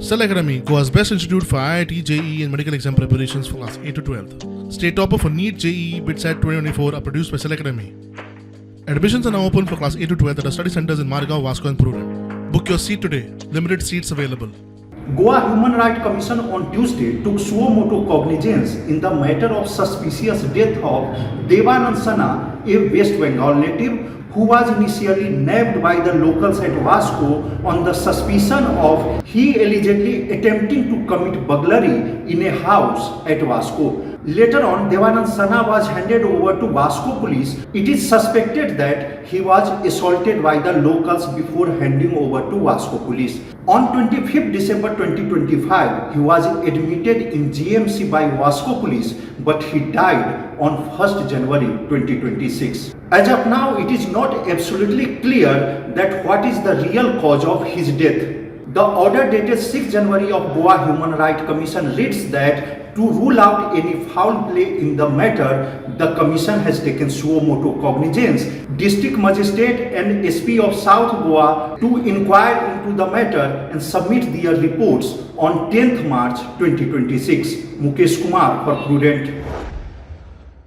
Cell Academy, Goa's best institute for IIT, JEE and medical exam preparations for class 8 to 12th. State topper for NEET, JEE, BITSAT 2024 are produced by Cell Academy. Admissions are now open for class 8 to 12th at our study centers in Margao, Vasco and Prudent. Book your seat today. Limited seats available. Goa Human Rights Commission on Tuesday took suo motu cognizance in the matter of suspicious death of Debanand, a West Bengal native who was initially nabbed by the locals at Vasco on the suspicion of he allegedly attempting to commit burglary in a house at Vasco. Later on, Debanand Sana was handed over to Vasco police. It is suspected that he was assaulted by the locals before handing over to Vasco police. On 25th December 2025, he was admitted in GMC by Vasco police, but he died on 1st January 2026. As of now, it is not absolutely clear that what is the real cause of his death. The order dated 6 January of Goa Human Rights Commission reads that to rule out any foul play in the matter, the Commission has taken suo motu cognizance, District Magistrate and SP of South Goa to inquire into the matter and submit their reports on 10th March 2026. Mukesh Kumar for Prudent.